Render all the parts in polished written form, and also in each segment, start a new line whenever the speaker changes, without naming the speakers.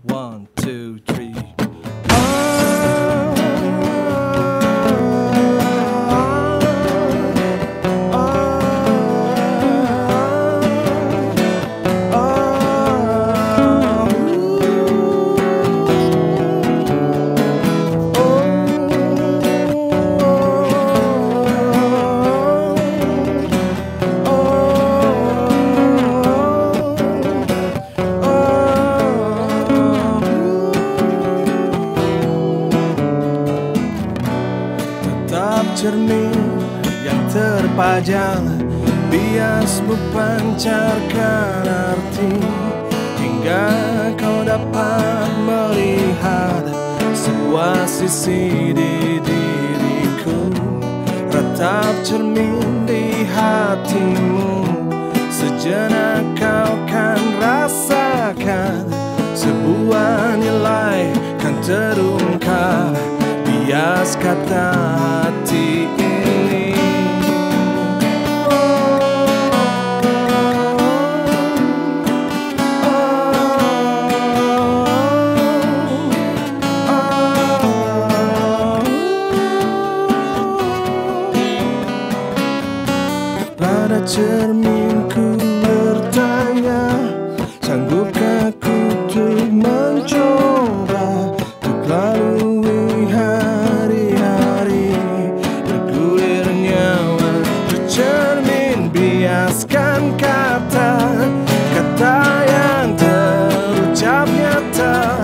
1, 2, 3. Cermin yang terpajang biasmu pancarkan arti hingga kau dapat melihat sebuah sisi di diriku. Ratap cermin di hatimu, sejenak kau kan rasakan sebuah nilai kan terungkap. Bias kata hati ini. Pada cerminku bertanya, sanggupkah ku untuk mencoba untuk lalui hari-hari bergulir nyawa. Bercermin biaskan kata-kata yang terucap nyata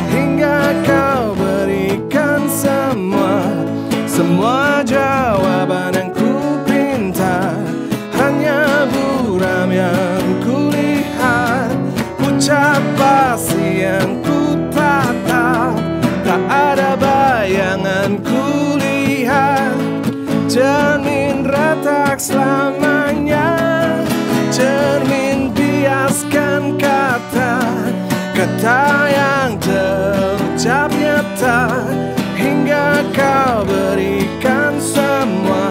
hingga kau berikan semua jawaban yang ku pinta. Hanya buram yang kulihat, ucap basi yang ku tatap, tak ada bayangan kulihat. Cermin retak selamanya, cermin biaskan kata-kata yang terucap nyata hingga kau berikan semua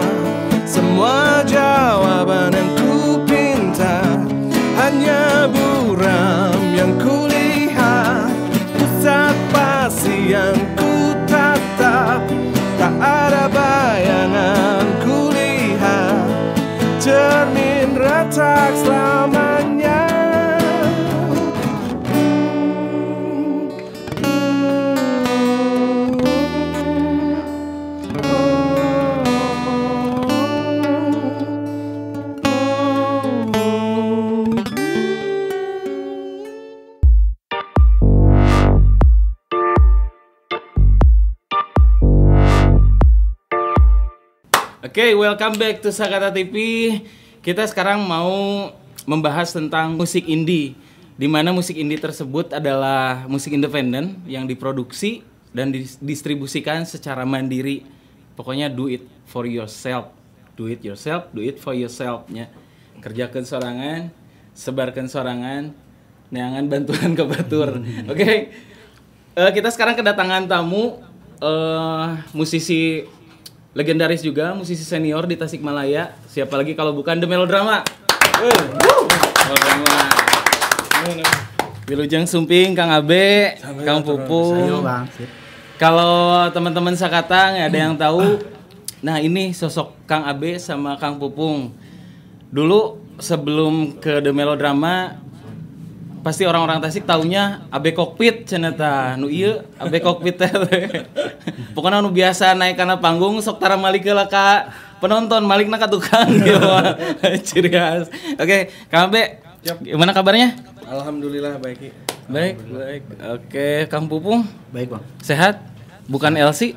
jawaban yang ku pinta. Hanya buram yang kulihat, pusat pasti yang ku tatap, tak ada bayangan kulihat. Cermin retak selamanya.
Oke, welcome back to Sakata TV. Kita sekarang mau membahas tentang musik indie, di mana musik indie tersebut adalah musik independen yang diproduksi dan didistribusikan secara mandiri. Pokoknya do it for yourself, do it yourself, do it for yourself-nya. Kerjakan sorangan, sebarkan sorangan, neangan bantuan ke batur. Oke, kita sekarang kedatangan tamu, musisi legendaris juga, musisi senior di Tasikmalaya. Siapa lagi kalau bukan The Melodrama. Melodrama. Wilujeng Sumping, Kang Abe, Kang Pupung. Kalau teman-teman Sakata nggak ada yang tahu, nah ini sosok Kang Abe sama Kang Pupung. Dulu sebelum ke The Melodrama, pasti orang-orang Tasik taunya Abe Kokpit ceneta. Nu ieu Abe Kokpit teh. Pokoknya nu biasa naik kana panggung sok tara malik heula ka penonton, malikna ka tukang gitu. Ciri khas. Oke, Kang Abe. Gimana kabarnya?
Alhamdulillah baik.
Baik. Oke, Kang Pupung.
Baik, Bang.
Sehat? Bukan LC?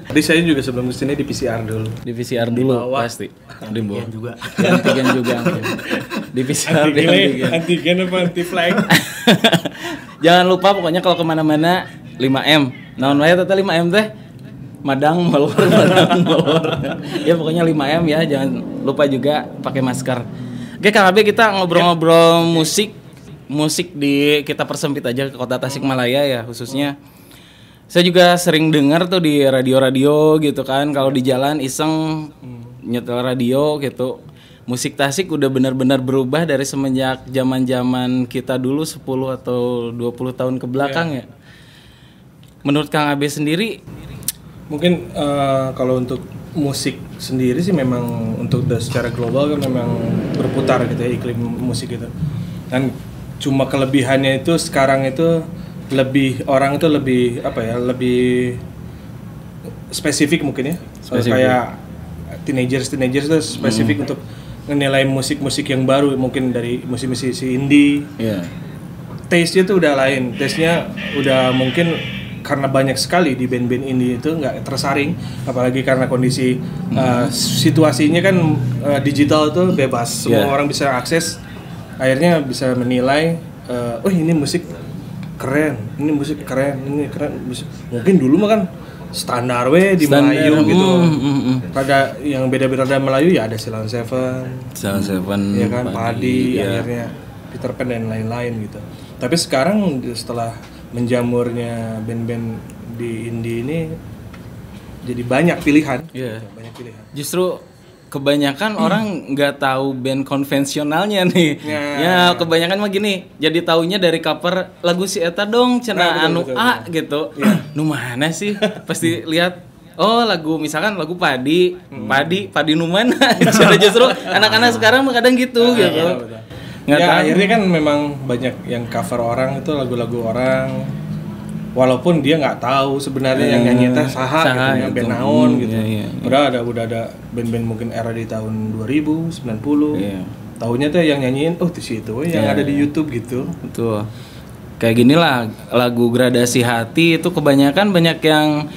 Tadi saya juga sebelum kesini di PCR dulu.
Di PCR dulu pasti. Di bawah
juga.
Di antigen juga. Di PCR di antigen.
Antigen apa anti-flag?
Jangan lupa pokoknya kalau kemana-mana 5M. Naon wae teh 5M teh? Madang molor. Ya pokoknya 5M ya, jangan lupa juga pakai masker. Oke, Kang Abe, kita ngobrol-ngobrol musik di kita persempit aja ke kota Tasikmalaya ya khususnya. Saya juga sering dengar tuh di radio-radio gitu kan, kalau di jalan iseng nyetel radio gitu. musik Tasik udah benar-benar berubah dari semenjak zaman-zaman kita dulu 10 atau 20 tahun ke belakang ya. Menurut Kang Abe sendiri
mungkin kalau untuk musik sendiri sih memang untuk secara global kan memang berputar gitu ya iklim musik itu. Dan cuma kelebihannya itu sekarang itu orang itu lebih lebih spesifik mungkin ya. Kayak teenagers itu spesifik untuk menilai musik-musik yang baru mungkin dari musisi indie. Taste-nya tuh udah lain. Taste-nya udah mungkin karena banyak sekali di band-band indie itu nggak tersaring, apalagi karena kondisi situasinya kan digital tuh bebas, semua orang bisa akses, akhirnya bisa menilai, oh ini musik keren, ini musik. Mungkin dulu mah kan standar di Melayu gitu. Pada yang beda-beda ada Melayu ya ada Silent Seven, ya kan, Padi, akhirnya Peter Pan dan lain-lain gitu. Tapi sekarang setelah menjamurnya band-band di indie ini jadi banyak pilihan. Banyak pilihan.
Justru kebanyakan orang nggak tahu band konvensionalnya nih. Ya kebanyakan mah gini, jadi taunya dari cover lagu si eta dong, cenah betul. Gitu. Nu mana sih? Pasti lihat lagu misalkan lagu Padi nu mana? Justru anak-anak sekarang kadang gitu gitu.
Akhirnya kan memang banyak yang cover orang itu lagu-lagu orang. Walaupun dia nggak tahu sebenarnya yang nyanyi teh saha gitu, band naon gitu. Udah ada band-band mungkin era di tahun 2000, 90. Taunya tuh yang nyanyiin di situ yang ada di YouTube gitu.
Betul. Kayak gini lah lagu Gradasi Hati itu kebanyakan banyak yang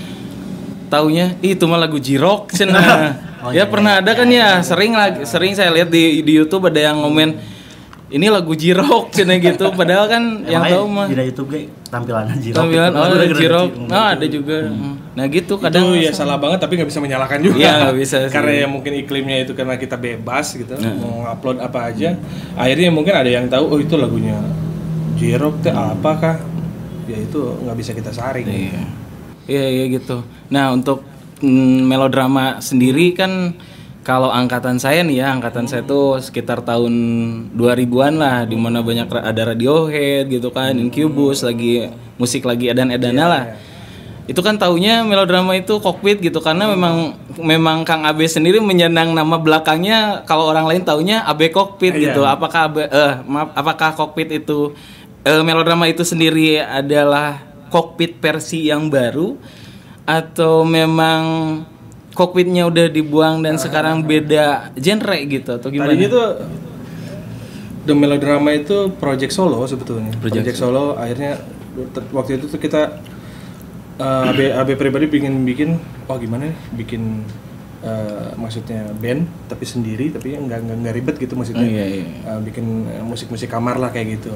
taunya itu mah lagu Jirok cenah. Pernah ada kan ya, sering saya lihat di YouTube ada yang ngomen ini lagu Jirok cina gitu, padahal kan yang tahu mah
di YouTube tampilannya Jirok.
Jirok. Ada juga. Nah gitu kadang
itu ya salah banget tapi nggak bisa menyalahkan juga.
Iya nggak bisa.
Karena ya mungkin iklimnya itu karena kita bebas gitu, mau upload apa aja. Akhirnya mungkin ada yang tahu itu lagunya Jirok teh apakah? Ya itu nggak bisa kita saring.
Iya gitu. Nah untuk melodrama sendiri kan kalau angkatan saya nih ya, saya tuh sekitar tahun 2000-an lah, di mana banyak ada Radiohead gitu kan, Incubus musik lagi edan-edannya lah. Itu kan taunya melodrama itu Cockpit gitu, karena memang Kang Abe sendiri menyandang nama belakangnya, kalau orang lain taunya Abe Cockpit gitu. Apakah Cockpit itu melodrama itu sendiri adalah Cockpit versi yang baru atau memang Cockpitnya udah dibuang dan sekarang beda genre gitu atau gimana?
Tadinya tuh The Melodrama itu project solo sebetulnya. Project solo akhirnya waktu itu tuh kita AB pribadi bikin gimana bikin maksudnya band tapi sendiri tapi enggak ribet gitu maksudnya. Bikin musik-musik kamar lah kayak gitu.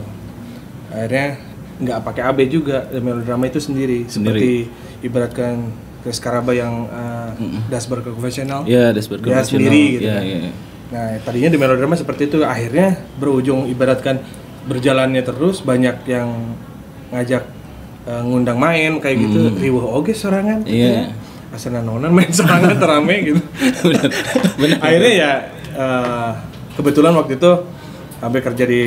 Akhirnya enggak pakai AB juga, The Melodrama itu sendiri. Seperti ibaratkan Chris Karaba yang Das Burger Conventional,
Das Burger Conventional
sendiri gitu. Nah tadinya di melodrama seperti itu, akhirnya berujung ibaratkan berjalannya terus, banyak yang ngajak ngundang main kayak gitu, riweuh oge sorangan. Asana nonan main sorangan terame gitu. Bener. Akhirnya ya kebetulan waktu itu sampai kerja di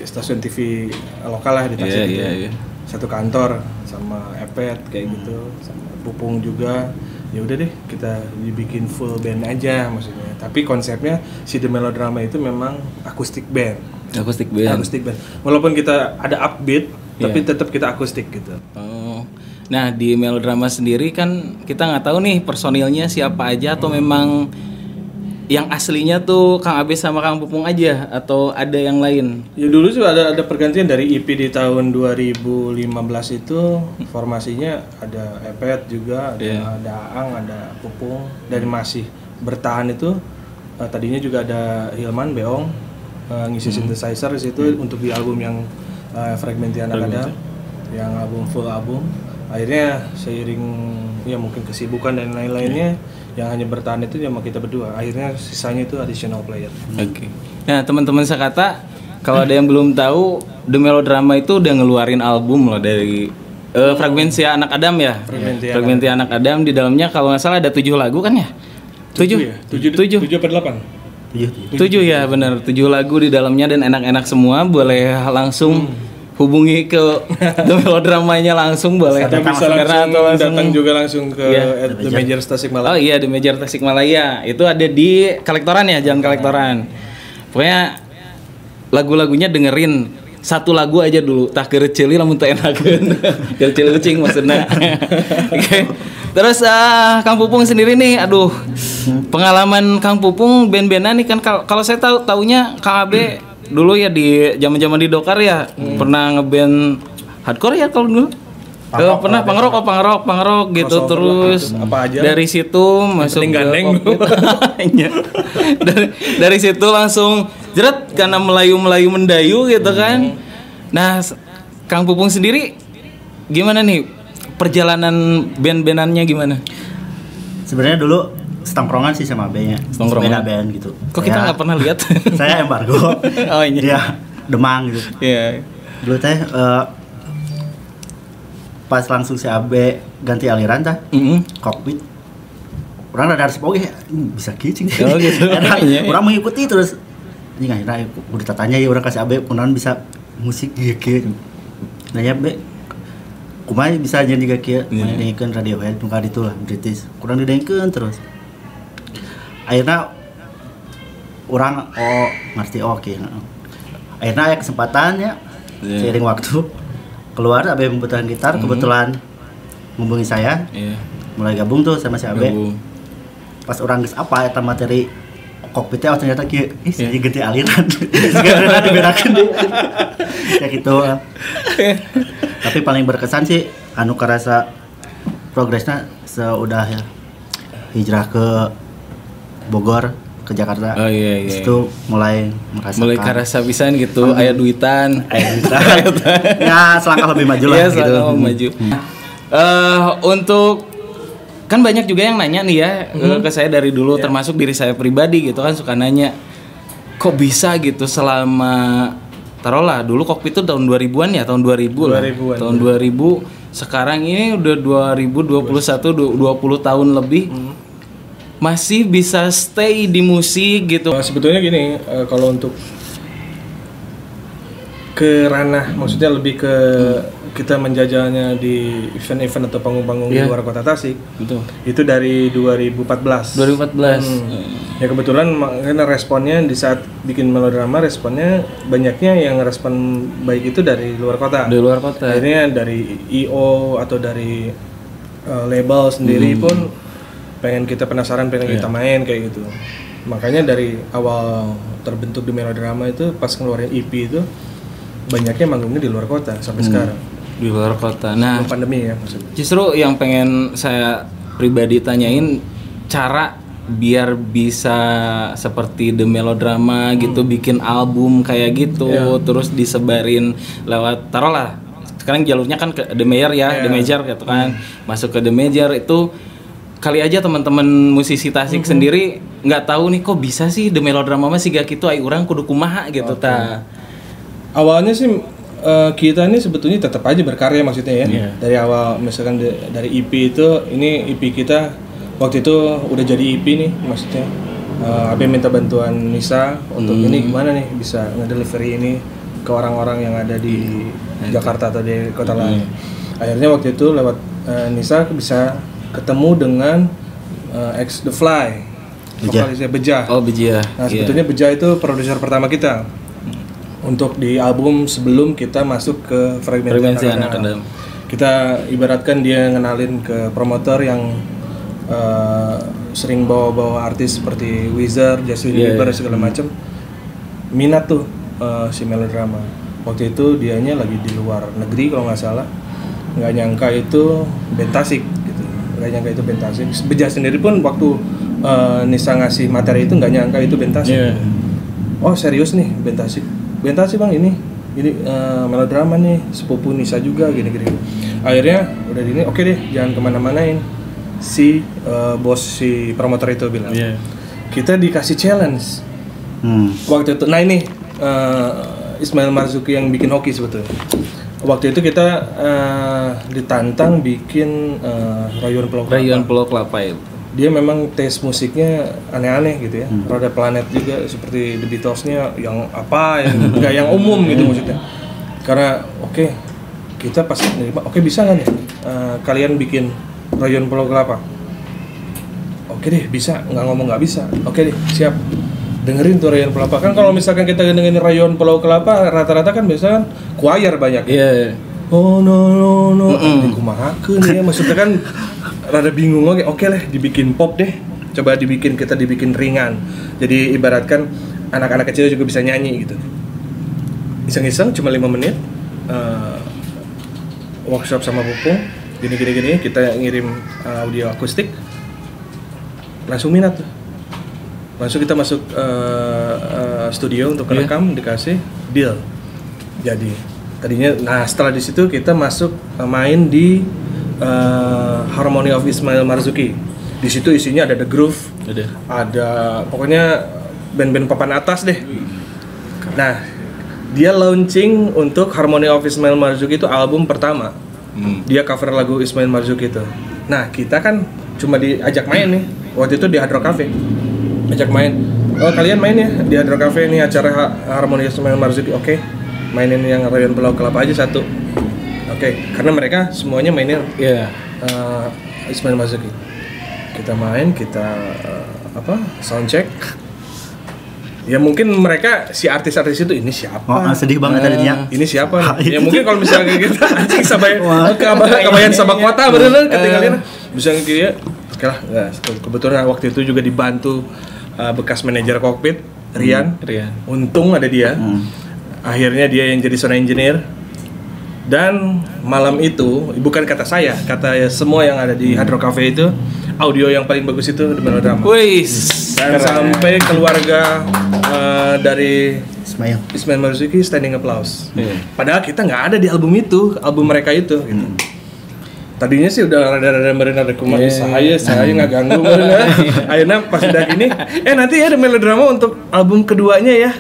stasiun TV lokal lah di Tasik gitu. Satu kantor sama Epet kayak gitu, sama Pupung juga. Ya udah deh kita dibikin full band aja maksudnya. Tapi konsepnya si The Melodrama itu memang akustik band. Walaupun kita ada upbeat tapi tetap kita akustik gitu.
Nah di Melodrama sendiri kan kita nggak tahu nih personilnya siapa aja atau memang yang aslinya tuh Kang Abe sama Kang Pupung aja atau ada yang lain?
Ya dulu sih ada pergantian dari EP di tahun 2015 itu formasinya ada Epet juga, ada Aang, ada Pupung, dan masih bertahan itu tadinya juga ada Hilman Beong ngisi synthesizer di situ untuk di album yang Fragmenti Anak Adam, yang full album. Akhirnya seiring ya mungkin kesibukan dan lain-lainnya yang hanya bertahan itu cuma kita berdua. Akhirnya sisanya itu additional player.
Oke. Nah teman-teman sekata, kalau ada yang belum tahu, The Melodrama itu udah ngeluarin album loh dari Fragmenti Anak Adam ya. Fragmenti Anak Adam, di dalamnya kalau nggak salah ada 7 lagu kan ya? 7
apa 8?
7 ya, benar. 7 lagu di dalamnya dan enak-enak semua. Boleh langsung hubungi ke The Melodramanya langsung boleh.
Atau bisa langsung datang juga langsung ke The Major Tasikmalaya.
Oh iya, The Major Tasikmalaya. Itu ada di Kolektoran ya, Jalan Kolektoran. Pokoknya lagu-lagunya dengerin satu lagu aja dulu. Tah kereceli lamun teu enakeun. Kereceli ucing maksudna. Oke. Terus Kang Pupung sendiri nih, aduh. Pengalaman Kang Pupung band-bandan nih kan kalau saya taunya Kang Abe dulu ya di zaman-zaman di Dokar ya pernah ngeband hardcore ya kalau dulu. Pernah pangrok gitu terus
apa aja.
Dari situ masuk gandeng dari situ langsung jeret karena Melayu mendayu gitu kan. Nah, Kang Pupung sendiri gimana nih perjalanan band-bandannya gimana?
Sebenarnya dulu setongkrongan sih sama B-nya. Beda band gitu.
Kok kita nggak pernah lihat?
Saya embargo.
Oh iya.
Dia Demang gitu.
Iya.
Dulu teh pas langsung si AB ganti aliran tah. Kokpit. Orang rada harus poge bisa kicing.
Oh gitu.
Orang mengikuti terus. Ini akhirnya udah tatanya ya orang kasih AB kunaon bisa musik gitu. Nanya B kumaha bisa jadi kieu nyanyiikeun Radiohead nu ka ditu lah British. Kurang didengekeun terus. Akhirnya orang ngerti oke. Akhirnya ada kesempatannya seiring waktu keluar Abe membutuhkan gitar kebetulan menghubungi saya mulai gabung tuh sama si Abe. Pas orang geus apa eta materi kokpitnya ternyata kieu saya ganti aliran. Segala diberakeun deh. Kayak gitu. Tapi paling berkesan sih anu karasa progresnya seudah ya hijrah ke Bogor ke Jakarta.
Oh iya.
Itu mulai merasakan.
Mulai karasa pisan gitu, aya duitan.
Ya, selangkah lebih maju lah gitu.
Maju. Untuk kan banyak juga yang nanya nih ya ke saya dari dulu termasuk diri saya pribadi gitu kan suka nanya kok bisa gitu selama taruhlah dulu kokpit itu tahun 2000-an ya, tahun 2000 lah. Tahun 2000 sekarang ini udah 2021 20 tahun lebih. Masih bisa stay di musik gitu.
Sebetulnya gini, kalau untuk ke ranah, maksudnya lebih ke kita menjajalnya di event-event atau panggung-panggung di luar kota Tasik.
Betul.
Itu dari 2014. Ya kebetulan karena responnya di saat bikin melodrama responnya banyaknya yang respon baik itu dari luar kota.
Dari luar kota.
Akhirnya dari IO atau dari label sendiri pun pengen kita penasaran, pengen kita main kayak gitu. Makanya dari awal terbentuk di melodrama itu pas ngeluarin EP itu banyaknya manggungnya di luar kota sampai sekarang.
Di luar kota. Nah,
pandemi ya maksudnya.
Justru yang pengen saya pribadi tanyain cara biar bisa seperti The Melodrama gitu bikin album kayak gitu terus disebarin lewat taruhlah sekarang jalurnya kan ke The Major ya, The Major gitu kan. Masuk ke The Major itu kali aja teman-teman musisi Tasik sendiri nggak tahu nih kok bisa sih The Melodrama masih gak gitu ai urang kudu kumaha gitu ta.
Awalnya sih kita ini sebetulnya tetap aja berkarya maksudnya ya. Dari awal misalkan dari EP itu ini EP kita waktu itu udah jadi EP nih maksudnya. Abe minta bantuan Nisa untuk ini gimana nih bisa ngedelivery ini ke orang-orang yang ada di Jakarta atau di kota lain. Akhirnya waktu itu lewat Nisa bisa ketemu dengan X The Fly, vokalisnya Bejah.
Oh Bejah.
Nah sebetulnya Bejah itu produser pertama kita untuk di album sebelum kita masuk ke Fragmensi Anak-Anak. Kita ibaratkan dia ngenalin ke promotor yang sering bawa-bawa artis seperti Wizard, Justin Bieber segala macam. Minat tuh si melodrama. Waktu itu dianya lagi di luar negeri kalau nggak salah. Nggak nyangka itu band Tasik. Nggak nyangka itu band Tasik. Bejah sendiri pun waktu Nisa ngasih materi itu nggak nyangka itu band Tasik. Oh serius nih band Tasik. Band Tasik bang ini melodrama nih sepupu Nisa juga gini-gini. Akhirnya udah gini oke deh jangan kemana-manain. Si bos si promotor itu bilang kita dikasih challenge waktu itu. Nah ini Ismail Marzuki yang bikin hoki sebetulnya. Waktu itu kita ditantang bikin Rayuan Pulau Kelapa.
Rayuan Pulau Kelapa itu.
dia memang taste musiknya aneh-aneh gitu ya. Rada planet juga seperti The Beatles-nya yang apa yang enggak yang umum gitu maksudnya. Karena oke, kita pasti nerima, oke bisa nggak nih kalian bikin Rayon Pulau Kelapa? Oke deh, bisa. Nggak ngomong nggak bisa. Oke deh, siap. Dengerin tuh Rayon Pulau Kelapa. Kan kalau misalkan kita dengerin Rayon Pulau Kelapa, rata-rata kan biasanya choir banyak.
Iya.
Oh no. Kumahakeun ya, maksudnya kan rada bingung. Oke lah, dibikin pop deh. Coba kita dibikin ringan. Jadi ibaratkan anak-anak kecil juga bisa nyanyi gitu. Iseng-iseng cuma 5 menit. Workshop sama Pupung. Gini, kita ngirim audio akustik. Langsung minat tuh. Langsung kita masuk studio untuk rekam, dikasih deal. Jadi tadinya, nah setelah di situ kita masuk main di Harmony of Ismail Marzuki. Di situ isinya ada The Groove, ada pokoknya band-band papan atas deh. Nah, dia launching untuk Harmony of Ismail Marzuki itu album pertama. Dia cover lagu Ismail Marzuki itu. Nah, kita kan cuma diajak main nih. Waktu itu di Hard Rock Cafe. Ajak main. Oh, kalian main ya di Hard Rock Cafe ini acara Harmony of Ismail Marzuki. Oke. Mainin yang Rayon Pulau Kelapa aja satu. Oke. Karena mereka semuanya mainin Ismail Marzuki. Kita main, kita soundcheck. Ya mungkin mereka si artis-artis itu ini siapa?
Sedih banget tadinya.
Ini siapa? Ya mungkin kalau misalnya kita anjing sampai kabayan sabak kota beneran ketinggalan. Bisa kayak oke lah. Nah, kebetulan waktu itu juga dibantu bekas manajer kokpit Rian. Untung ada dia. Akhirnya dia yang jadi sound engineer. Dan malam itu bukan kata saya, kata semua yang ada di Hard Rock Cafe itu, audio yang paling bagus itu The Melodrama. Dan sampai keluarga dari Ismail Marzuki standing applause. Padahal kita nggak ada di album itu, album mereka itu. Gitu. Tadinya sih udah rada-rada merena rekomend saya nggak ganggu merena. Akhirnya pas udah gini, nanti ya The Melodrama untuk album keduanya ya.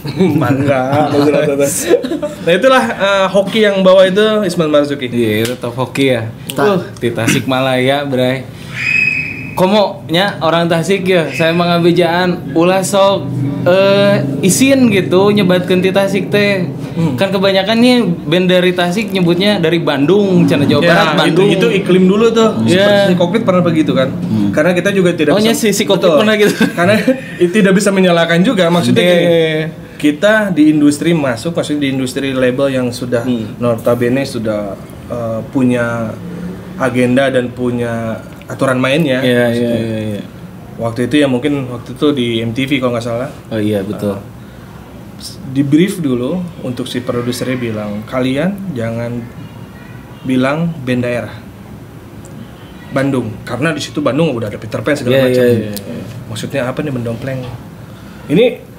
Mangga. Nah itulah hoki yang bawa itu Ismail Marzuki.
Iya, itu top hoki ya. Di Tasikmalaya, Bray. Komonya orang Tasik ya, saya mangabejaan ulah sok isin gitu nyebatkeun ti Tasik teh. Kan kebanyakan nih band dari Tasik nyebutnya dari Bandung, Cana Jawa Barat, Bandung.
Itu iklim dulu tuh. Seperti Kokpit pernah begitu kan. Karena kita juga tidak bisa.
Si Kokpit pernah gitu.
Karena tidak bisa menyalahkan juga maksudnya gini. Kita di industri maksudnya di industri label yang sudah notabene sudah punya agenda dan punya aturan mainnya. Iya. Waktu itu ya mungkin waktu itu di MTV kalau nggak salah.
Oh iya betul.
Di brief dulu untuk si produsernya bilang kalian jangan bilang band daerah Bandung karena di situ Bandung udah ada Peter Pan segala macam. Maksudnya apa nih mendompleng? Ini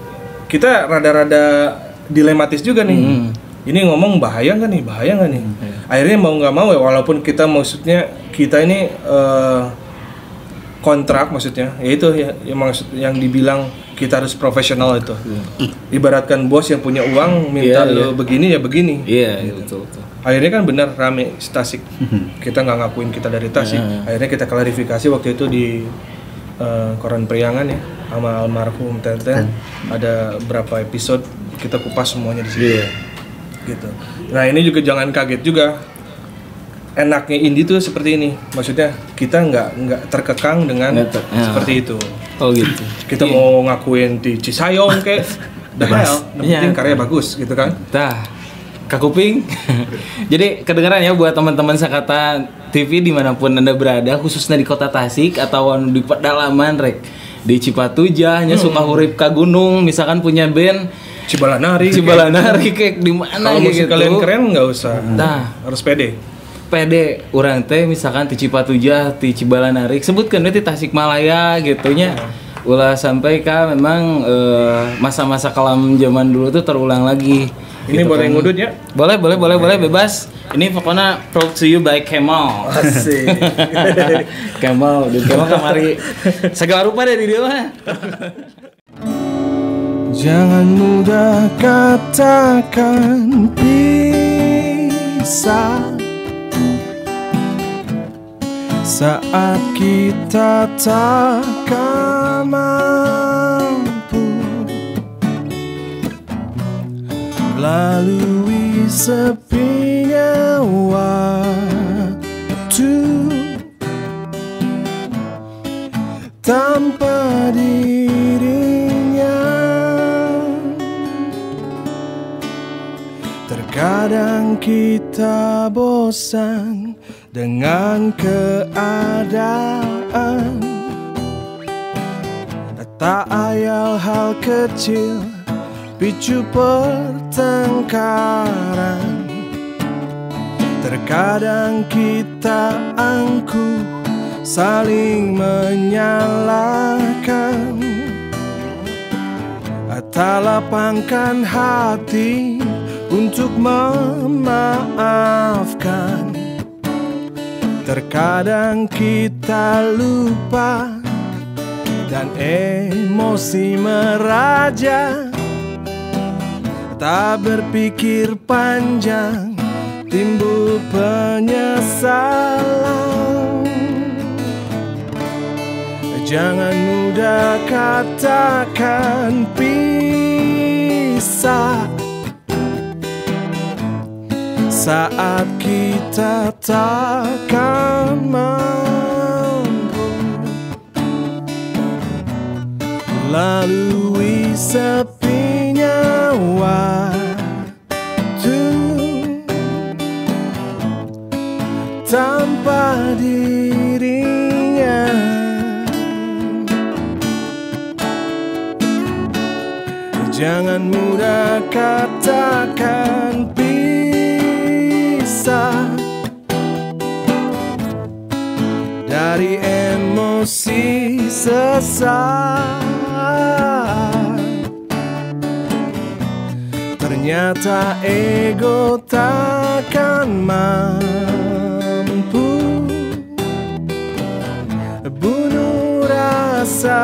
kita rada-rada dilematis juga nih. Ini ngomong bahaya nggak nih? Akhirnya mau nggak mau ya, walaupun kita maksudnya kita ini kontrak maksudnya, yaitu maksud yang dibilang kita harus profesional itu. Ibaratkan bos yang punya uang minta lo begini ya begini.
Iya, betul.
Akhirnya kan benar rame Tasik. Kita nggak ngakuin kita dari Tasik. Akhirnya kita klarifikasi waktu itu di Koran Priangan ya sama almarhum Tenten. Ada berapa episode kita kupas semuanya di sini. Gitu. Nah ini juga jangan kaget juga. Enaknya indie tuh seperti ini. Maksudnya kita nggak terkekang dengan seperti itu.
Oh gitu.
Kita mau ngakuin di Cisayong kayak the hell, yang penting karya bagus gitu kan.
Kakuping. Jadi kedengaran ya buat teman-teman Sakata TV dimanapun Anda berada, khususnya di Kota Tasik atau di pedalaman di Cipatujah nya suka hurip ka gunung, misalkan punya band Cibalanari kayak di mana
kalau musik
gitu.
Kalian keren nggak usah. Harus pede
urang teh misalkan di Cipatujah, di Cibalanari, sebutkan di Tasikmalaya gitunya. Ulah sampai memang masa-masa kelam zaman dulu tuh terulang lagi.
Ini
gitu
boleh
kan.
ngudut ya?
Boleh bebas. Ini pokoknya brought to you by Kemal.
Asik.
Kemal kamari. Segala rupa deh di dia mah.
Jangan mudah katakan pisah. Saat kita takkan mampu lalui sepinya waktu tanpa dirinya. Terkadang kita bosan dengan keadaan, tak ayal hal kecil picu pertengkaran. Terkadang kita angkuh saling menyalahkan, tak lapangkan hati untuk memaafkan. Terkadang kita lupa dan emosi meraja, tak berpikir panjang timbul penyesalan. Jangan mudah katakan pisah saat kita takkan mampu lalui sepinya waktu tanpa dirinya. Jangan mudah katakan dari emosi sesaat. Ternyata ego takkan mampu bunuh rasa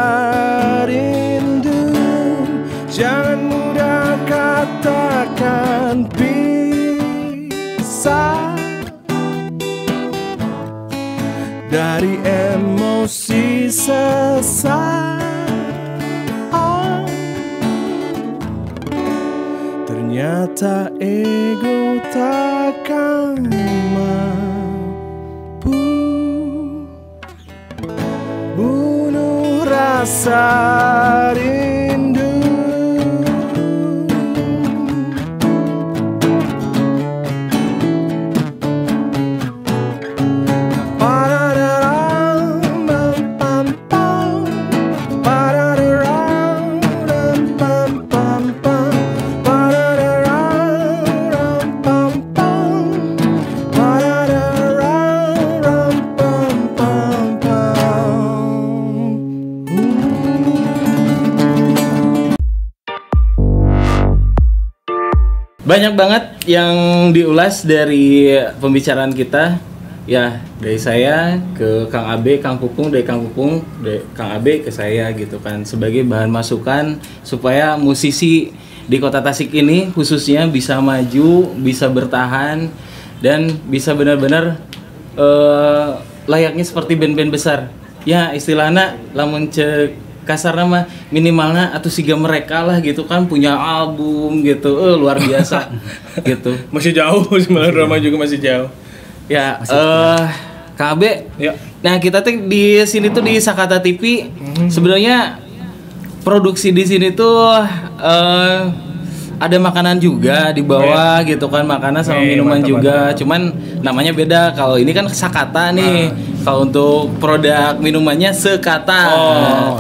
rindu. Jangan mudah katakan pisah dari emosi sesaat. Ternyata ego takkan mampu bunuh rasa rindu.
Banyak banget yang diulas dari pembicaraan kita. Ya, dari saya ke Kang Abe, Kang Pupung, dari Kang Pupung, dari Kang Abe ke saya gitu kan, sebagai bahan masukan supaya musisi di Kota Tasik ini khususnya bisa maju, bisa bertahan dan bisa benar-benar layaknya seperti band-band besar. Ya, istilahnya lamun cek kasar nama minimalnya atau siga mereka lah gitu kan, punya album gitu, luar biasa gitu.
Masih jauh sebenarnya, drama juga masih jauh.
Ya, Kang Abe.
Ya.
Nah, kita tuh di sini tuh di Sakata TV sebenarnya produksi di sini tuh ada makanan juga di bawah gitu kan, makanan sama minuman juga. Cuman namanya beda. Kalau ini kan Sakata nih. Kalau untuk produk minumannya Sekata.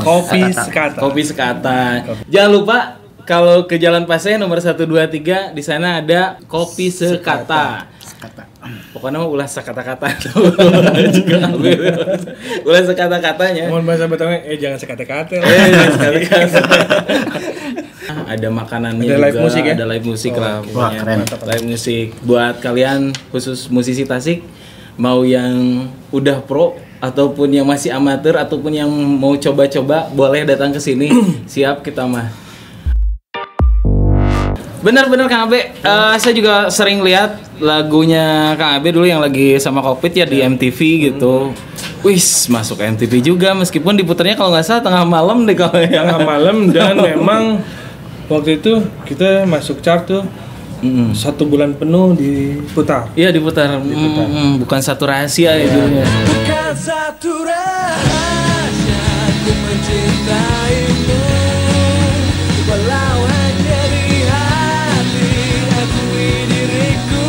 Kopi Sekata.
Kopi Sekata. Jangan lupa kalau ke Jalan Paseh nomor 123 di sana ada Kopi Sekata. Pokoknya mau ulas sekata-kata. Ulas sekata-katanya.
Mohon bahasa Betawi, jangan sekata-kata.
Jangan sekata-kata. Ada makanannya ada juga, live musik ya? Ada live musik lah.
Wah, keren.
Live musik buat kalian khusus musisi Tasik, mau yang udah pro ataupun yang masih amatir ataupun yang mau coba-coba, boleh datang ke sini. Siap kita mah. Benar-benar Kang Abe, saya juga sering lihat lagunya Kang Abe dulu yang lagi sama Covid ya di MTV gitu. Wis masuk MTV juga meskipun diputarnya kalau nggak salah tengah malam deh kalau ya.
Tengah malam dan memang waktu itu kita masuk chart tuh 1 bulan penuh diputar.
Iya diputar. Bukan satu rahasia ya judulnya.
Bukan satu rahasia ku mencintaimu, walau hanya di hati akui diriku.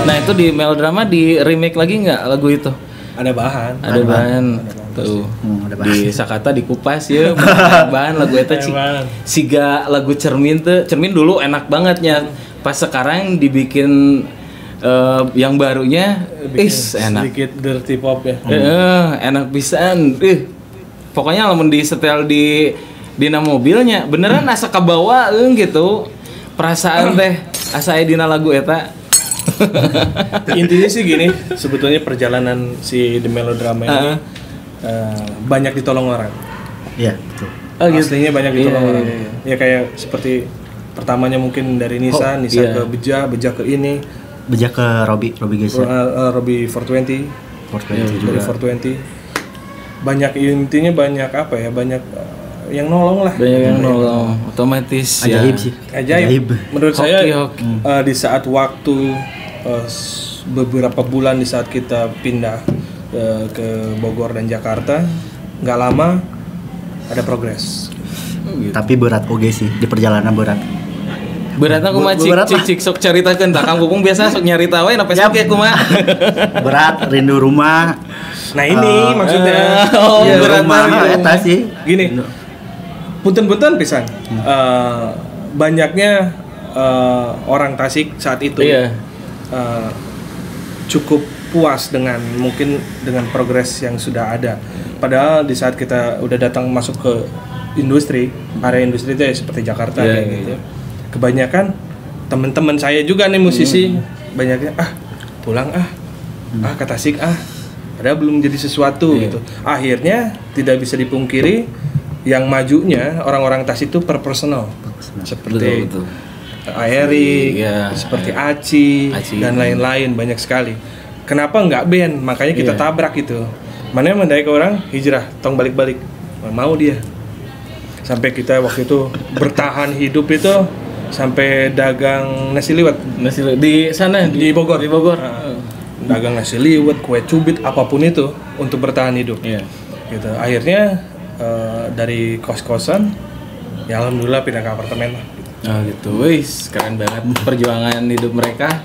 Nah itu di melodrama di remake lagi nggak lagu itu?
Ada bahan.
Ada bahan. Tuh.
Ada bahan.
Di Sakata dikupas ya bahan lagu eta
Bahan.
siga lagu cermin tuh. Cermin dulu enak bangetnya. Pas sekarang dibikin yang barunya enak.
Sedikit dirty pop ya.
Enak pisan. Pokoknya lamun di setel di dina mobilnya beneran asa kabawa gitu. Perasaan teh asa aya dina lagu eta.
Intinya sih gini, sebetulnya perjalanan si The Melodrama ini banyak ditolong orang.
Iya, betul.
Oh, gitu.
Aslinya banyak ditolong
Iya,
orang.
iya, iya.
Ya kayak seperti pertamanya mungkin dari Nisa, Nisa
iya.
ke Beja ke ini,
Beja ke Robi guys.
Robi 420, dari 420. Banyak intinya banyak apa ya? Banyak yang nolong lah.
Banyak yang nolong otomatis ya.
Ajaib sih.
Ajaib. Menurut
Hoki,
saya
hoki.
Di saat waktu beberapa bulan di saat kita pindah ke Bogor dan Jakarta, nggak lama ada progres.
Tapi berat oge sih, di perjalanan berat.
Beratna kumaha
Berat lah.
cik sok caritakeun tah Kang Pupung biasa sok nyarita we na Facebook ya kumaha.
Berat, rindu rumah.
Nah ini maksudnya.
Oh,
Ya,
berat
rumah
banget.
eta sih.
Gini, punten-punten pisan. Banyaknya orang Tasik saat itu
Iya.
cukup puas dengan mungkin dengan progres yang sudah ada. Padahal di saat kita udah datang masuk ke industri, area industri itu ya seperti Jakarta
Iya,
kayak
iya.
gitu. Kebanyakan teman-teman saya juga nih musisi, banyaknya pulang ke Tasik padahal belum jadi sesuatu
Iya.
gitu. Akhirnya tidak bisa dipungkiri yang majunya orang-orang Tasik itu per personal. Seperti
Betul.
Aeri,
Iya,
seperti Aci,
Aci.
dan lain-lain banyak sekali. Kenapa nggak band? Makanya kita
Iya.
tabrak itu. Mana yang mendaik orang hijrah, tong balik-balik, mau dia. Sampai kita waktu itu bertahan hidup itu sampai dagang nasi liwet
Nasi di sana
di Bogor.
Di Bogor.
Dagang nasi liwet, kue cubit, apapun itu untuk bertahan hidup.
Iya.
Gitu. Akhirnya dari kos-kosan, ya alhamdulillah pindah ke apartemen lah.
Oh gitu, wis keren banget perjuangan hidup mereka.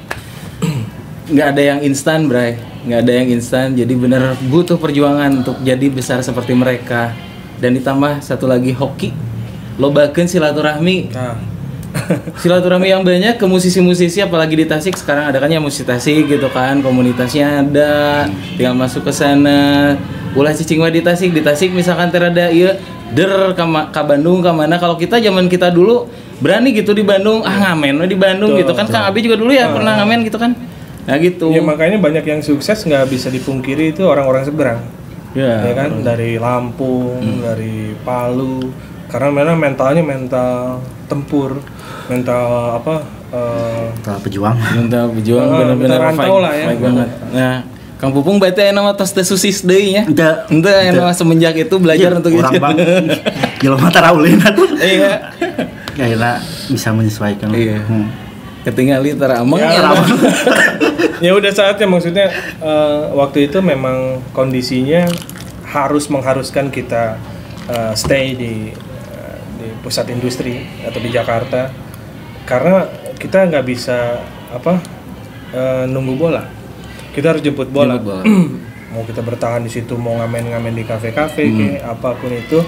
Nggak ada yang instan, Bray. Nggak ada yang instan. Jadi bener butuh perjuangan untuk jadi besar seperti mereka. Dan ditambah satu lagi hoki. Lobakeun silaturahmi.
Nah,
Silaturahmi yang banyak ke musisi-musisi apalagi di Tasik sekarang ada kan ya musisi Tasik gitu kan, komunitasnya ada. Tinggal masuk ke sana. Ulah cicing mah di Tasik misalkan terada ieu ka Bandung ka mana. Kalau kita zaman kita dulu berani gitu di Bandung, ngamen we di Bandung
Betul,
gitu kan. Kang Abi juga dulu ya pernah ngamen gitu kan. Nah gitu.
ya makanya banyak yang sukses nggak bisa dipungkiri itu orang-orang seberang. Ya kan, dari Lampung, dari Palu, karena memang mentalnya mental tempur, mental apa?
Telah pejuang.
Mental berjuang
mental
bener-bener
rantau lah ya.
fight banget. Nah, Kang Pupung berarti aya nama tos teh susis deui nya.
Ente
Ente semenjak itu belajar untuk
orang
itu.
bang. Jelema taraulin atuh.
Iya.
Kayaknya bisa menyesuaikan.
Iya. Ketinggali teramang
Ya,
ya.
ya udah saatnya, maksudnya waktu itu memang kondisinya mengharuskan kita stay di pusat industri atau di Jakarta, karena kita nggak bisa nunggu bola, kita harus jemput bola. Mau kita bertahan di situ, mau ngamen-ngamen di kafe-kafe kayak apapun itu,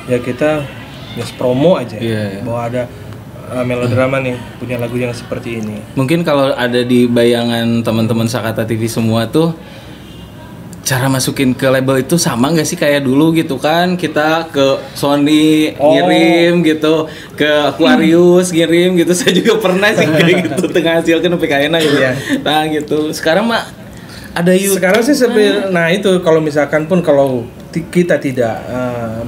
ya kita just promo aja bahwa ada Melodrama nih punya lagu yang seperti ini.
Mungkin kalau ada di bayangan teman-teman Sakata TV semua tuh cara masukin ke label itu sama nggak sih kayak dulu gitu kan, kita ke Sony ngirim gitu, ke Aquarius ngirim gitu. Saya juga pernah sih kayak gitu tengah hasilkan PKN gitu. Nah gitu. Sekarang mah ada YouTube.
Sekarang sih nah itu kalau misalkan pun kalau kita tidak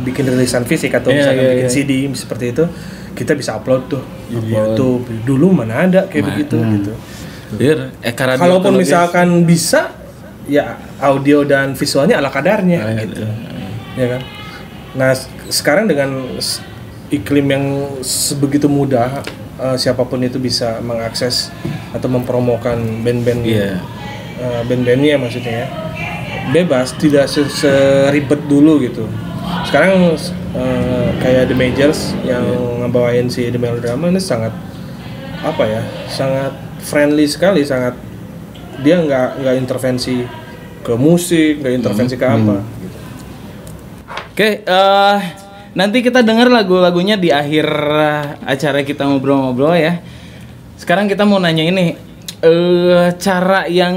bikin rilisan fisik atau misalkan bikin CD seperti itu, kita bisa upload tuh di YouTube. Dulu mana ada kayak begitu gitu.
Kalaupun
Kalaupun misalkan bisa, ya audio dan visualnya ala kadarnya gitu. Ya kan? Nah, sekarang dengan iklim yang sebegitu mudah, siapapun itu bisa mengakses atau mempromokan band-band, band-bandnya maksudnya ya, bebas, tidak seribet dulu gitu. Sekarang kayak The Majors yang ngebawain si The Melodrama ini sangat sangat friendly sekali, sangat dia nggak intervensi ke musik, nggak intervensi ke apa. Gitu.
Oke, nanti kita dengar lagu-lagunya di akhir acara kita ngobrol-ngobrol ya. Sekarang kita mau nanya ini, cara yang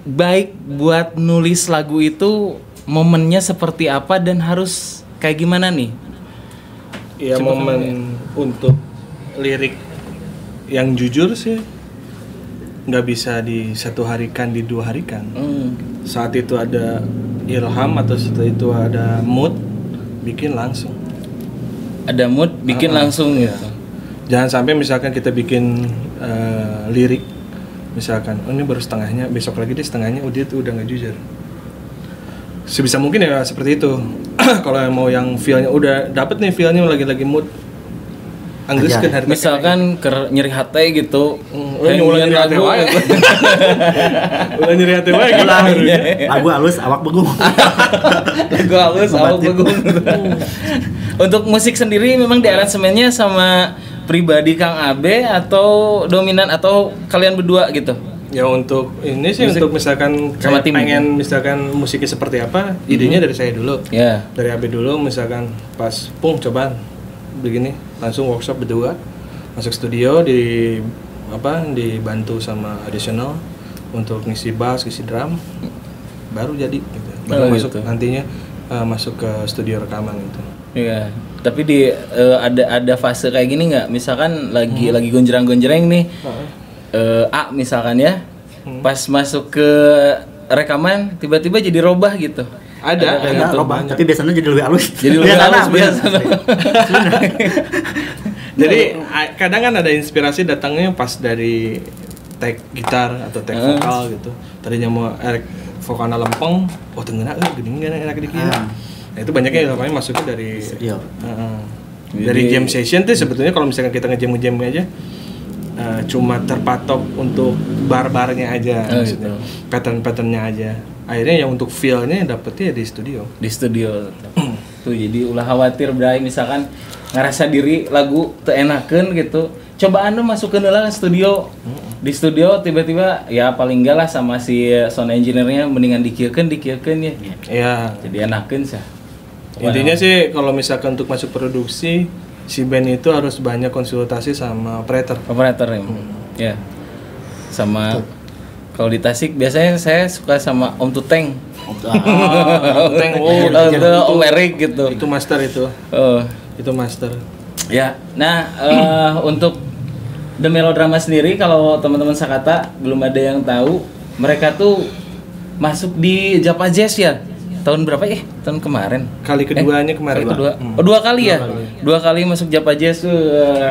baik buat nulis lagu itu momennya seperti apa dan harus kayak gimana nih?
Ya momen untuk lirik yang jujur sih nggak bisa di satu harikan, di dua harikan. Saat itu ada ilham atau setelah itu ada mood, bikin langsung.
Ada mood, bikin langsung gitu.
Jangan sampai misalkan kita bikin lirik, misalkan, oh ini baru setengahnya, besok lagi deh setengahnya, dia tuh udah nggak jujur. Sebisa mungkin ya seperti itu. Kalau mau yang feel-nya udah dapet nih feel-nya lagi mood, anggeskeun harita.
Misalkan nyeri hati gitu.
Ulah nyeri hati wae. Ulah nyeri hati wae.
Lagu halus awak begung.
Lagu halus awak begung. Untuk musik sendiri memang di aransemennya sama pribadi Kang Abe atau dominan atau kalian berdua gitu?
Ya untuk ini sih musik, untuk misalkan
sama tim
pengen misalkan musiknya seperti apa, idenya dari saya dulu. Dari Abe dulu, misalkan pas Pung coba begini, langsung workshop berdua, masuk studio dibantu sama additional untuk ngisi bass, ngisi drum, baru jadi gitu. Baru masuk gitu. Nantinya masuk ke studio rekaman gitu.
Iya. Tapi ada fase kayak gini nggak? Misalkan lagi gonjreng-gonjreng nih, A misalkan ya, pas masuk ke rekaman tiba-tiba jadi robah gitu.
Ada
gitu.
Robah, tapi biasanya jadi lebih halus.
Jadi lebih halus biasanya.
Jadi kadang kan ada inspirasi datangnya pas dari take gitar atau take vokal gitu. Tadinya mau vokalnya lempeng, tengenah gini enak dikira. Nah itu banyaknya namanya masuknya dari studio. Dari jam session tuh sebetulnya kalau misalkan kita ngejam aja cuma terpatok untuk bar-barnya aja, maksudnya pattern-patternnya aja. Akhirnya yang untuk feel-nya dapetnya di studio.
Di studio. Tuh jadi ulah khawatir bray misalkan ngerasa diri lagu teu enakeun gitu. Coba anu masukeun heula ke studio. Di studio tiba-tiba ya paling enggak lah sama si sound engineer-nya mendingan dikiekeun ya.
Iya.
Jadi enakeun sah.
Intinya sih kalau misalkan untuk masuk produksi si band itu harus banyak konsultasi sama operator ya. Sama kalau di Tasik biasanya saya suka sama Om Tuteng. Om Erik gitu. Itu master itu. Itu master.
Ya. Nah, untuk The Melodrama sendiri kalau teman-teman Sakata belum ada yang tahu, mereka tuh masuk di Japa Jazz ya. Tahun berapa tahun kemarin?
Kali keduanya kemarin.
Dua kali ya? Dua kali masuk Japa Jazz tuh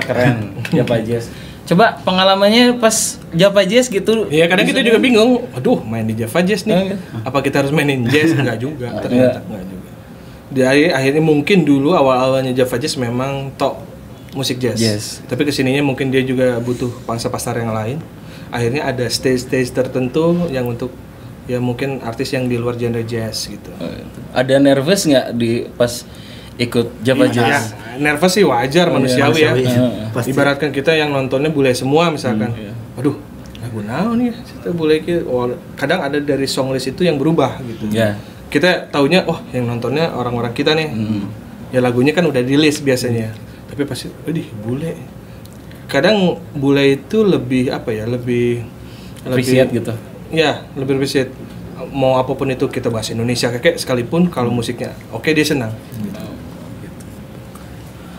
keren. Japa Jazz. Coba pengalamannya pas Java Jazz gitu.
Iya kadang kita juga bingung. Aduh main di Java Jazz nih. Apa kita harus mainin jazz? Enggak juga. Ternyata enggak juga. Dari akhirnya mungkin dulu awal-awalnya Java Jazz memang tok musik jazz. Tapi kesininya mungkin dia juga butuh pangsa pasar yang lain. Akhirnya ada stage tertentu yang untuk ya mungkin artis yang di luar genre jazz gitu.
Ada nervous nggak di pas ikut Java Jazz?
Ya, nervous sih wajar, manusiawi ya. Ibaratkan kita yang nontonnya bule semua misalkan. Aduh, lagu naon nih? Kita bule kadang ada dari song list itu yang berubah gitu. Kita taunya yang nontonnya orang-orang kita nih. Ya lagunya kan udah di list biasanya. Tapi pasti bule. Kadang bule itu lebih lebih
appreciate gitu.
Ya, lebih appreciate. Mau apapun itu kita bahas Indonesia kakek sekalipun kalau musiknya oke, dia senang.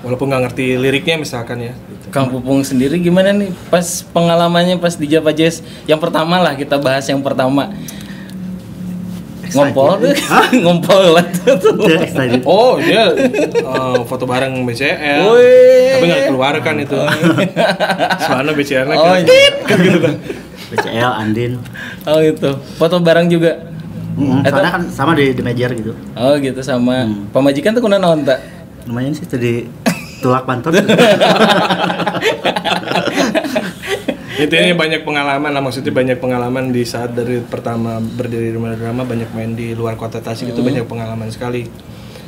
Walaupun nggak ngerti liriknya misalkan ya.
Kang Pupung sendiri gimana nih pas pengalamannya pas di Java Jazz yang pertama lah, kita bahas yang pertama. Ngompol tuh, ngompol lah tuh.
Oh dia foto bareng BCL, tapi nggak keluarkan itu. Soalnya BCL-nya kan gitu kan.
BCL, Andin.
Oh gitu, foto bareng juga.
Soalnya kan sama di major gitu.
Oh gitu sama. Pamajikan tuh kuna naon tak?
Lumayan sih tadi tulak pantor.
Intinya banyak pengalaman lah, maksudnya banyak pengalaman di saat dari pertama berdiri di Melodrama, banyak main di luar kota Tasik itu banyak pengalaman sekali.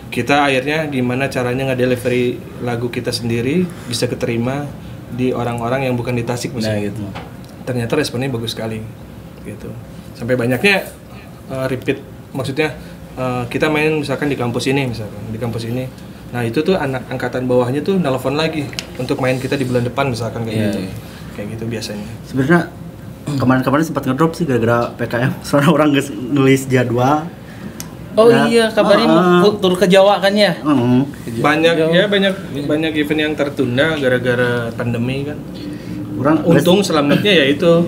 Kita akhirnya gimana caranya nge-delivery lagu kita sendiri bisa keterima di orang-orang yang bukan di Tasik misalnya.
Nah, gitu.
Ternyata responnya bagus sekali gitu. Sampai banyaknya repeat, maksudnya kita main misalkan di kampus ini. Nah, itu tuh anak angkatan bawahnya tuh nelpon lagi untuk main kita di bulan depan misalkan kayak gitu. Kayak gitu biasanya.
Sebenarnya kemarin sempat ngedrop sih gara-gara PKM. Soalnya orang nggak nulis jadwal.
Oh iya, kabarnya mau tur ke Jawa kan ya?
Banyak event yang tertunda gara-gara pandemi kan.
Untung
selamatnya ya itu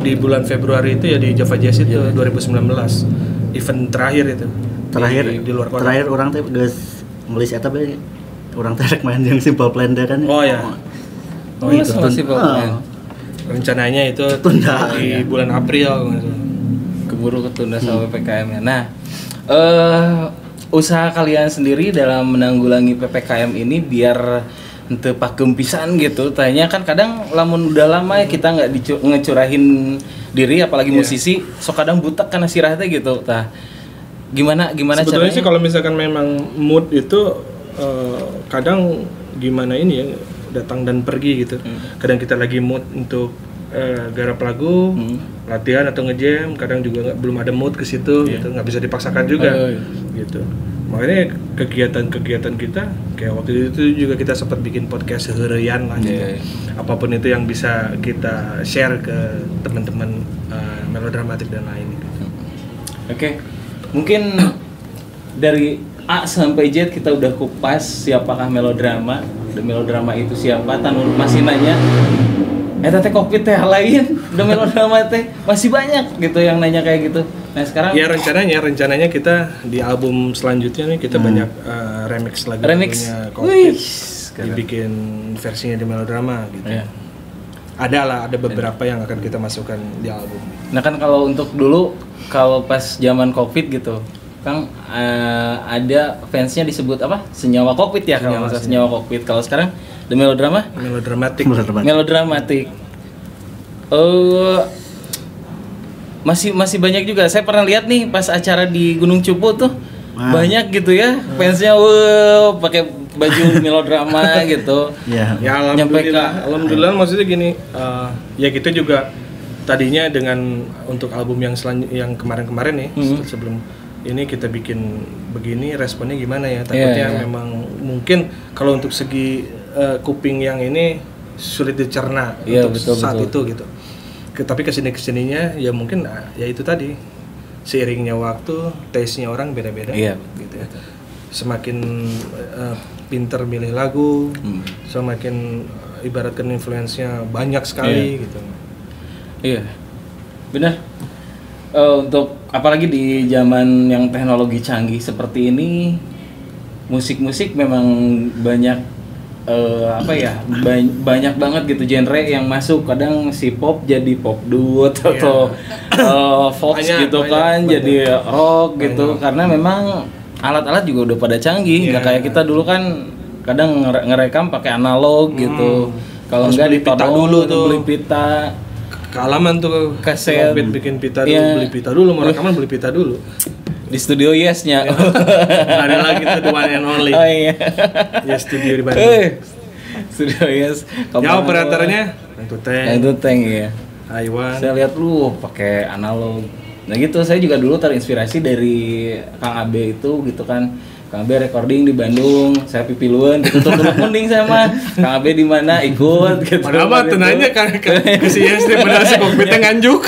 di bulan Februari itu ya di Java Jazz itu 2019 event terakhir itu. Di luar kota.
Terakhir orang teh geus nulis eta bae. Orang teh rek main yang Simple Plan teh kan.
Oh ya.
Oh itu Simple Plan.
Rencananya itu
tunda
di bulan April gitu.
Keburu ketunda sama PPKM-nya. Nah, usaha kalian sendiri dalam menanggulangi PPKM ini biar ente pakem pisan gitu. Tanya kan kadang lamun udah lama ya kita nggak ngecurahin diri apalagi musisi sok kadang butek karena sirahnya gitu. Tah gimana
sebetulnya
caranya?
Sih kalau misalkan memang mood itu kadang gimana ini ya datang dan pergi gitu. Kadang kita lagi mood untuk garap lagu, latihan atau ngejam, kadang juga belum ada mood ke situ gitu, nggak bisa dipaksakan juga gitu. Makanya kegiatan kita kayak waktu itu juga kita sempat bikin podcast seharian lah gitu. Apapun itu yang bisa kita share ke teman-teman melodramatik dan lain gitu.
Oke. Mungkin dari A sampai Z kita udah kupas siapakah Melodrama. Dan Melodrama itu siapa? Tanur masih nanya teh Covid teh lain, udah Melodrama teh masih banyak gitu yang nanya kayak gitu. Nah sekarang
ya rencananya kita di album selanjutnya nih kita banyak remix lagunya Covid, dibikin versinya di Melodrama gitu. Ada beberapa yang akan kita masukkan di album.
Nah kan kalau untuk dulu kalau pas zaman Covid gitu, Kang ada fansnya disebut apa? Senyawa Covid ya kalau misalnya Senyawa Covid. Kalau sekarang The Melodrama? Melodramatik. Masih banyak juga. Saya pernah lihat nih pas acara di Gunung Cupu tuh banyak gitu ya fansnya pakai baju Melodrama gitu.
Ya alhamdulillah maksudnya gini, ya kita juga tadinya dengan untuk album yang kemarin-kemarin nih sebelum ini kita bikin begini responnya gimana ya, takutnya memang mungkin kalau untuk segi kuping yang ini sulit dicerna untuk saat itu gitu. Tapi kesininya ya mungkin ya itu tadi seiringnya waktu taste-nya orang beda-beda gitu ya. Semakin pinter milih lagu, semakin ibaratkan influence-nya banyak sekali gitu.
Iya, benar. Untuk apalagi di zaman yang teknologi canggih seperti ini, musik-musik memang banyak banyak banget gitu genre yang masuk. Kadang si pop jadi pop duet atau Fox gitu kan jadi rock gitu, karena memang alat-alat juga udah pada canggih. Nggak kayak kita dulu kan kadang ngerekam pakai analog gitu. Kalau enggak ditodong dulu tuh beli pita.
Kealaman tuh
kaset
bikin pita dulu, beli pita dulu, mau rekaman beli pita dulu.
Di studio Yes-nya.
Ada lagi tuh the one and only.
Oh iya.
Yes studio di Bandung.
Studio Yes.
Ya operatornya
Itu Tank ya.
Aiwan.
Saya lihat lu pakai analog. Nah gitu, saya juga dulu terinspirasi dari Kang Abe itu gitu kan. Kang Abe recording di Bandung, saya pipiluan gitu tuh kuning sama Kang Abe di mana ikut gitu.
Padahal mah tenanya kan ke si SD benar si kokpitnya nganjuk.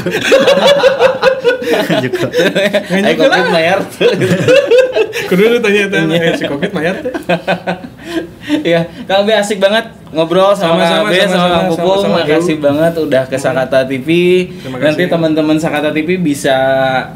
Nganjuk lah mayar tuh.
Kudu tanya si kokpit mayar tuh.
Iya, Kang Abe asik banget ngobrol sama Kang Abe sama Kang Pupung. Makasih banget udah ke Sakata TV. Nanti teman-teman Sakata TV bisa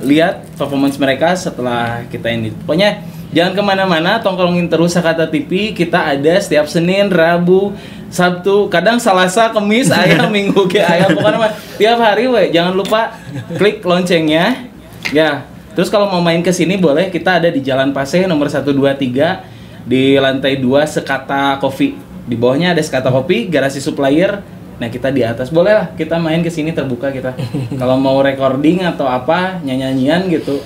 lihat performance mereka setelah kita ini. Pokoknya jangan kemana-mana, tongkrongin terus Sakata TV. Kita ada setiap Senin, Rabu, Sabtu, kadang Selasa, Kamis, ayam, Minggu ke ayam. Pokoknya mah tiap hari we. Jangan lupa klik loncengnya. Ya, Terus kalau mau main ke sini boleh, kita ada di Jalan Paseh nomor 123 di lantai 2 Sekata Coffee. Di bawahnya ada Sekata Kopi, garasi supplier. Nah, kita di atas. Boleh lah kita main ke sini terbuka kita. Kalau mau recording atau apa, nyanyian gitu.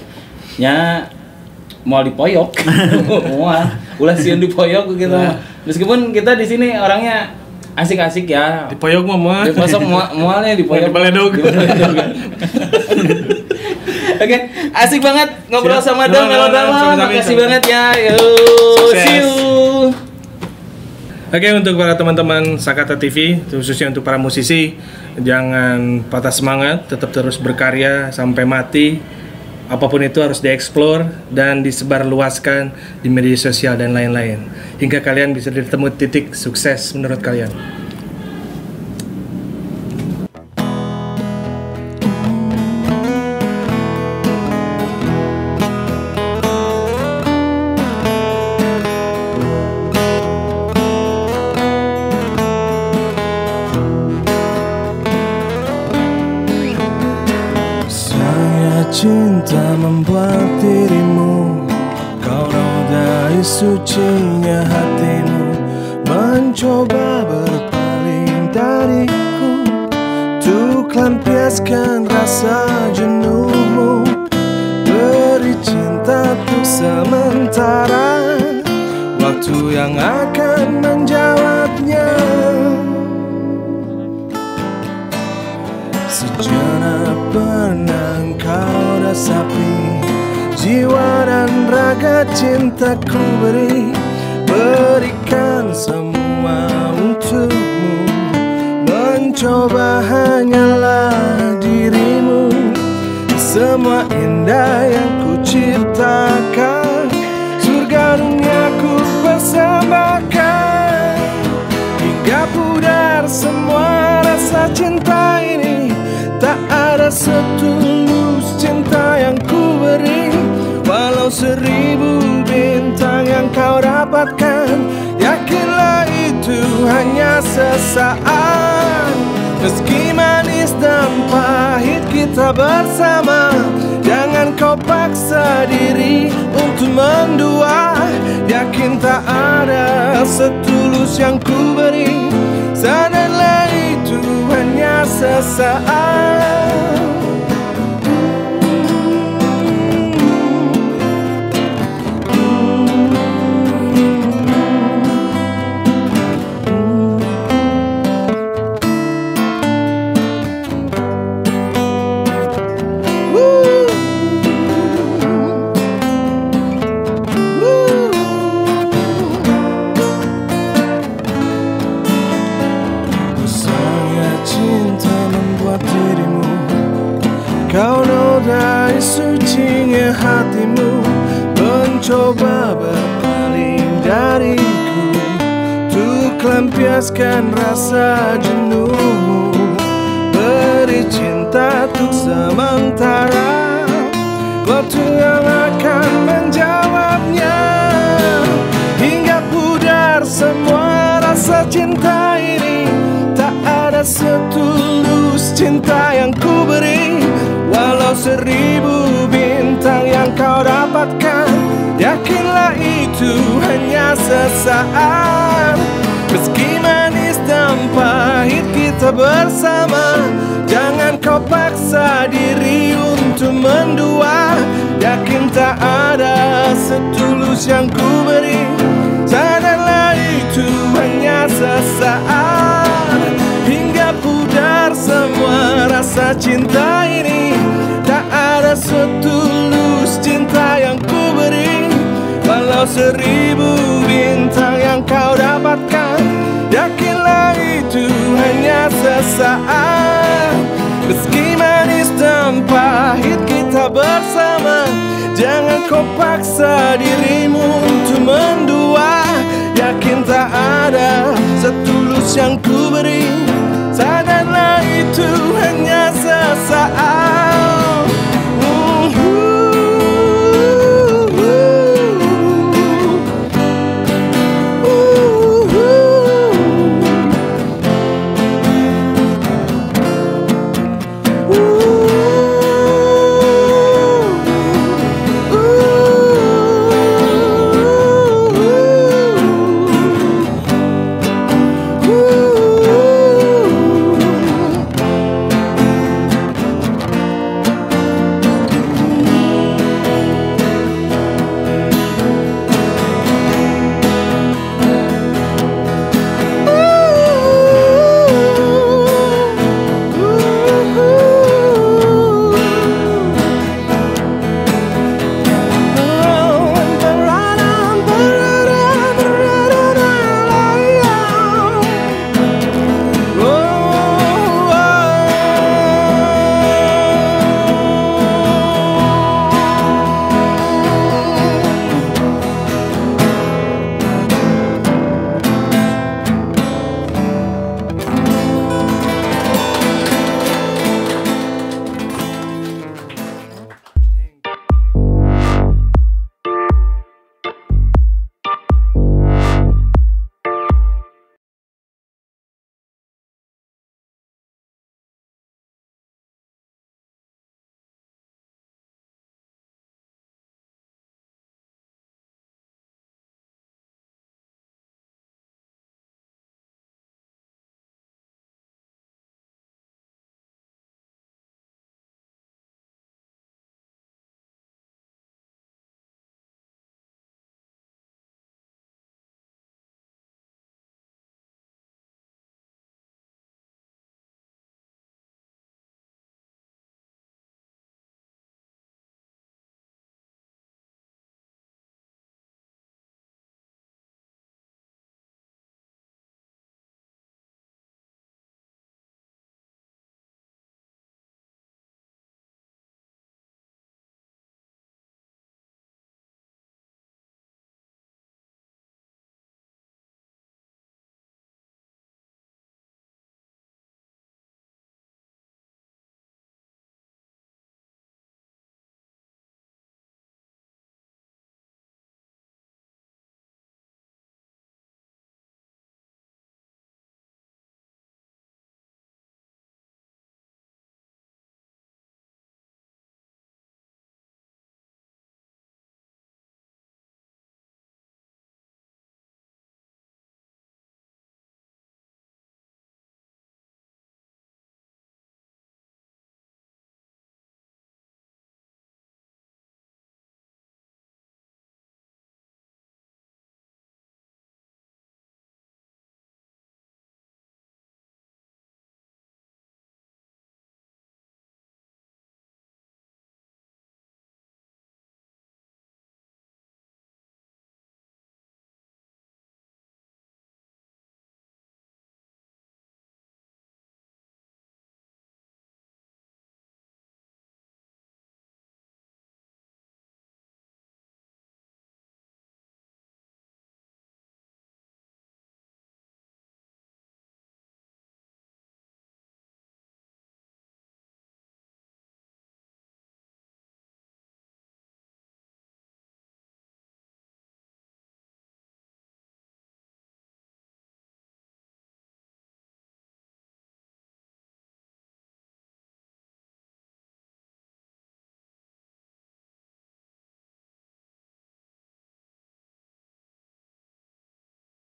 Nya mau dipoyok. Ulah sieun dipoyok gitu. Meskipun kita di sini orangnya asik-asik ya.
Dipoyok mah.
Diposok mualnya dipoyok.
Dibaledog.
Oke, asik banget ngobrol
Siap.
sama Dam Melodrama. Makasih banget ya. Yo, see you.
Oke, untuk para teman-teman Sakata TV, khususnya untuk para musisi, jangan patah semangat, tetap terus berkarya sampai mati. Apapun itu harus dieksplor dan disebarluaskan di media sosial dan lain-lain, hingga kalian bisa ditemu titik sukses menurut kalian.
Cinta membuat dirimu, kau nodai sucinya hatimu, mencoba berpaling dariku, untuk lampiaskan rasa jenuhmu, beri cinta untuk sementara, waktu yang akan menjawabnya. Sejenak pernah kau resapi, jiwa dan raga cintaku beri, berikan semua untukmu, mencoba hanyalah dirimu, semua indah yang ku ciptakan, surga dunia ku persembahkan, hingga pudar semua rasa cinta ini. Tak ada setulus cinta yang ku beri, walau 1000 bintang yang kau dapatkan, yakinlah itu hanya sesaat. Meski manis dan pahit kita bersama, jangan kau paksa diri untuk mendua, yakin tak ada setulus yang ku beri, sadarlah itu hanya sesaat. Kau nodai sucinya hatimu, mencoba berpaling dariku, untuk lampiaskan rasa jenuhmu, beri cinta untuk sementara, waktu yang akan menjawabnya, hingga pudar semua rasa cinta ini. Tak ada setulus cinta yang ku beri, walau 1000 bintang yang kau dapatkan, yakinlah itu hanya sesaat. Meski manis dan pahit kita bersama, jangan kau paksa diri untuk mendua, yakin tak ada setulus yang ku beri, sadarlah itu hanya sesaat, hingga pudar semua rasa cinta ini. Tak ada setulus cinta yang ku beri, walau 1000 bintang yang kau dapatkan, yakinlah itu hanya sesaat. Meski manis dan pahit kita bersama, jangan kau paksa dirimu untuk mendua, yakin tak ada setulus yang ku beri, sadarlah itu hanya sesaat.